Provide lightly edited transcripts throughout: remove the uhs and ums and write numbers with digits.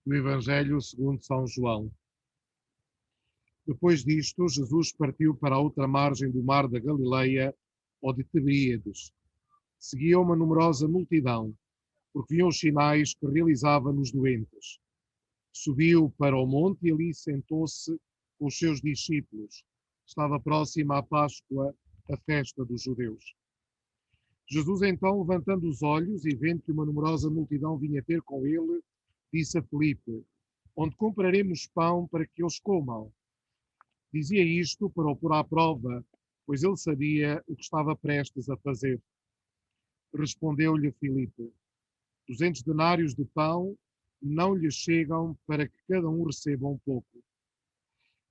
do Evangelho segundo São João. Depois disto, Jesus partiu para a outra margem do mar da Galileia, ou de Tiberíades. Seguia uma numerosa multidão, porque viam os sinais que realizava nos doentes. Subiu para o monte e ali sentou-se com os seus discípulos. Estava próxima a Páscoa, a festa dos judeus. Jesus então, levantando os olhos e vendo que uma numerosa multidão vinha ter com ele, disse a Filipe: onde compraremos pão para que eles comam? Dizia isto para o pôr à prova, pois ele sabia o que estava prestes a fazer. Respondeu-lhe Filipe: 200 denários de pão não lhe chegam para que cada um receba um pouco.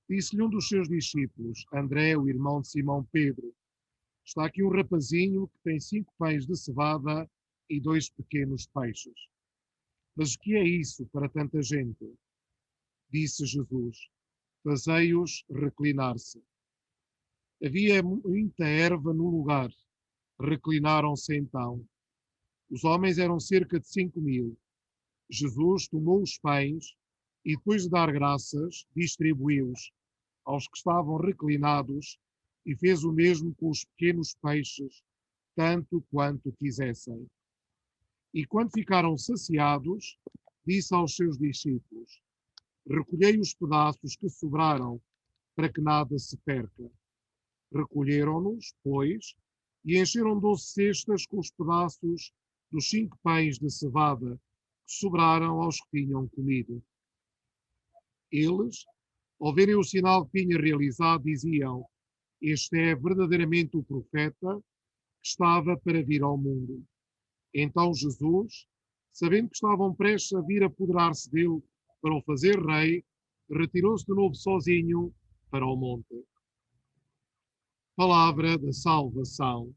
Disse-lhe um dos seus discípulos, André, o irmão de Simão Pedro: está aqui um rapazinho que tem 5 pães de cevada e 2 pequenos peixes. Mas o que é isso para tanta gente? Disse Jesus: fazei-os reclinar-se. Havia muita erva no lugar. Reclinaram-se então. Os homens eram cerca de 5.000. Jesus tomou os pães e, depois de dar graças, distribuiu-os aos que estavam reclinados e fez o mesmo com os pequenos peixes, tanto quanto quisessem. E quando ficaram saciados, disse aos seus discípulos: recolhei os pedaços que sobraram, para que nada se perca. Recolheram-nos, pois, e encheram 12 cestas com os pedaços dos 5 pães de cevada que sobraram aos que tinham comido. Eles, ao verem o sinal que tinha realizado, diziam: este é verdadeiramente o profeta que estava para vir ao mundo. Então Jesus, sabendo que estavam prestes a vir apoderar-se dele para o fazer rei, retirou-se de novo sozinho para o monte. Palavra da salvação.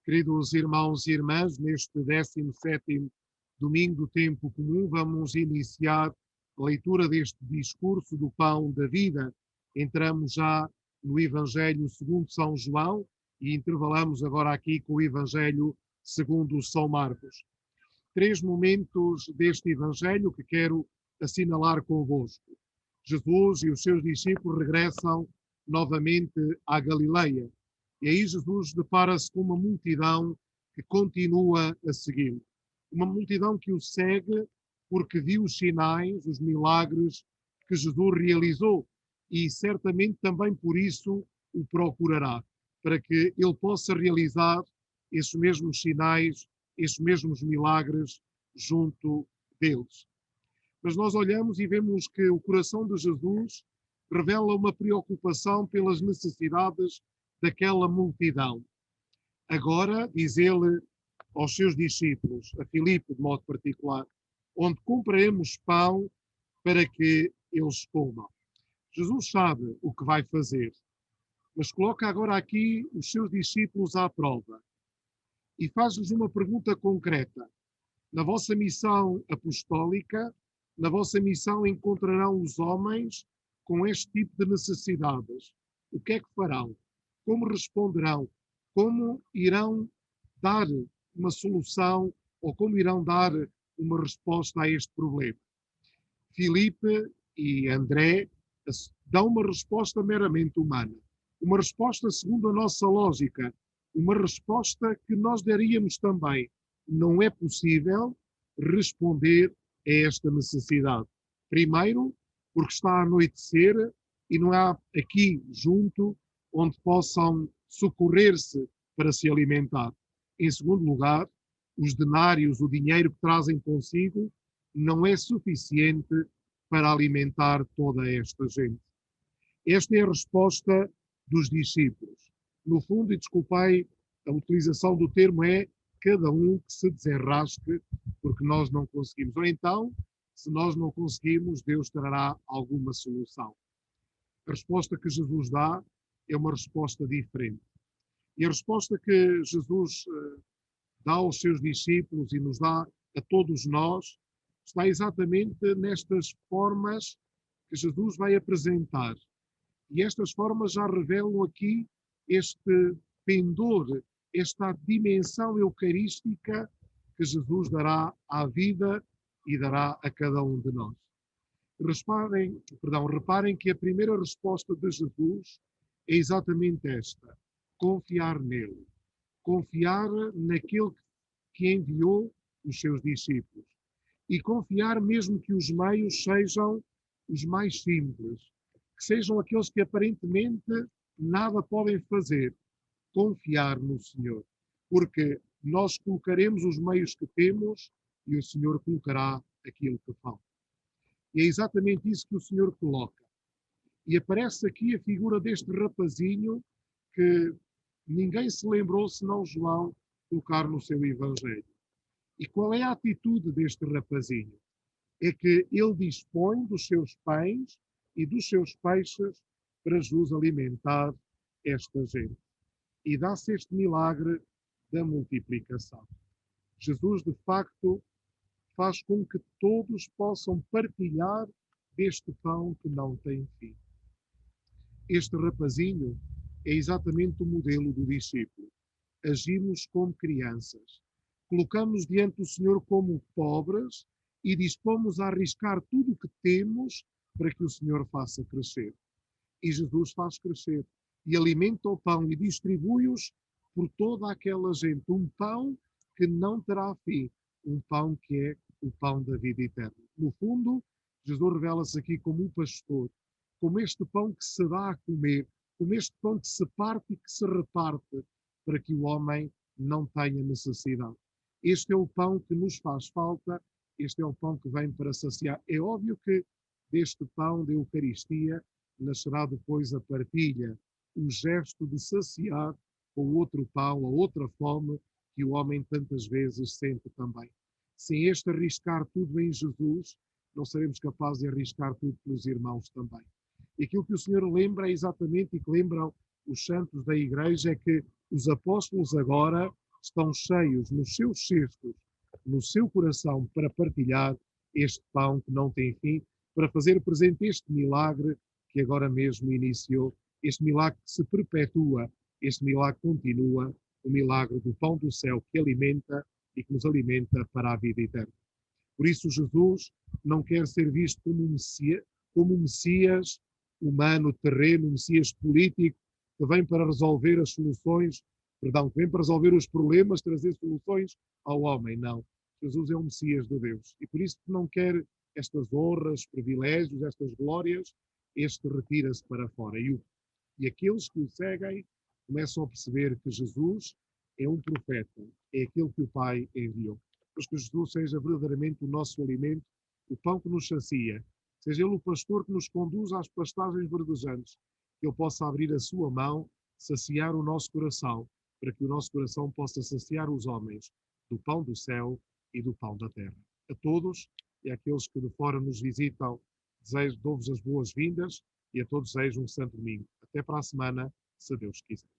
Queridos irmãos e irmãs, neste 17º domingo do tempo comum, vamos iniciar a leitura deste discurso do pão da vida. Entramos já no Evangelho segundo São João e intervalamos agora aqui com o Evangelho segundo São Marcos. 3 momentos deste Evangelho que quero assinalar convosco. Jesus e os seus discípulos regressam novamente à Galileia. E aí Jesus depara-se com uma multidão que continua a segui-lo. Uma multidão que o segue porque viu os sinais, os milagres que Jesus realizou e certamente também por isso o procurará, para que ele possa realizar esses mesmos sinais, esses mesmos milagres junto deles. Mas nós olhamos e vemos que o coração de Jesus revela uma preocupação pelas necessidades daquela multidão. Agora, diz ele aos seus discípulos, a Filipe de modo particular, onde compraremos pão para que eles comam. Jesus sabe o que vai fazer, mas coloca agora aqui os seus discípulos à prova e faz-lhes uma pergunta concreta. Na vossa missão apostólica, na vossa missão encontrarão os homens com este tipo de necessidades. O que é que farão? Como responderão? Como irão dar uma solução ou como irão dar uma resposta a este problema? Filipe e André dão uma resposta meramente humana. Uma resposta segundo a nossa lógica. Uma resposta que nós daríamos também. Não é possível responder a esta necessidade. Primeiro, porque está a anoitecer e não há aqui junto onde possam socorrer-se para se alimentar. Em segundo lugar, os denários, o dinheiro que trazem consigo, não é suficiente para alimentar toda esta gente. Esta é a resposta dos discípulos. No fundo, e desculpei a utilização do termo, é cada um que se desenrasque porque nós não conseguimos. Ou então, se nós não conseguimos, Deus trará alguma solução. A resposta que Jesus dá é uma resposta diferente. E a resposta que Jesus dá aos seus discípulos e nos dá a todos nós está exatamente nestas formas que Jesus vai apresentar. E estas formas já revelam aqui este pendor, esta dimensão eucarística que Jesus dará à vida e dará a cada um de nós. Reparem que a primeira resposta de Jesus é exatamente esta: confiar nele, confiar naquele que enviou os seus discípulos e confiar mesmo que os meios sejam os mais simples, que sejam aqueles que aparentemente nada podem fazer, confiar no Senhor, porque nós colocaremos os meios que temos e o Senhor colocará aquilo que falta. E é exatamente isso que o Senhor coloca. E aparece aqui a figura deste rapazinho que ninguém se lembrou senão João colocar no seu Evangelho. E qual é a atitude deste rapazinho? É que ele dispõe dos seus pães e dos seus peixes para Jesus alimentar esta gente. E dá-se este milagre da multiplicação. Jesus, de facto, faz com que todos possam partilhar deste pão que não tem fim. Este rapazinho é exatamente o modelo do discípulo. Agimos como crianças. Colocamos diante do Senhor como pobres e dispomos a arriscar tudo o que temos para que o Senhor faça crescer. E Jesus faz crescer e alimenta o pão e distribui-os por toda aquela gente. Um pão que não terá fim. Um pão que é o pão da vida eterna. No fundo, Jesus revela-se aqui como um pastor, como este pão que se dá a comer, como este pão que se parte e que se reparte, para que o homem não tenha necessidade. Este é o pão que nos faz falta, este é o pão que vem para saciar. É óbvio que deste pão da Eucaristia nascerá depois a partilha, o gesto de saciar com outro pão, a outra fome que o homem tantas vezes sente também. Sem este arriscar tudo em Jesus, não seremos capazes de arriscar tudo pelos irmãos também. E aquilo que o Senhor lembra é exatamente, e que lembram os santos da Igreja, é que os apóstolos agora estão cheios nos seus cestos, no seu coração, para partilhar este pão que não tem fim, para fazer presente este milagre que agora mesmo iniciou, este milagre que se perpetua, este milagre que continua, o milagre do pão do céu que alimenta e que nos alimenta para a vida eterna. Por isso Jesus não quer ser visto como um Messias humano, terreno, um Messias político, que vem para resolver as soluções, que vem para resolver os problemas, trazer soluções ao homem. Não. Jesus é um Messias de Deus. E por isso que não quer estas honras, privilégios, estas glórias, este retira-se para fora. E aqueles que o seguem começam a perceber que Jesus é um profeta, é aquele que o Pai enviou. Mas que Jesus seja verdadeiramente o nosso alimento, o pão que nos sacia, seja Ele o pastor que nos conduz às pastagens verdejantes, que Ele possa abrir a sua mão, saciar o nosso coração, para que o nosso coração possa saciar os homens do pão do céu e do pão da terra. A todos e àqueles que de fora nos visitam, dou-vos as boas-vindas e a todos desejo um santo domingo. Até para a semana, se Deus quiser.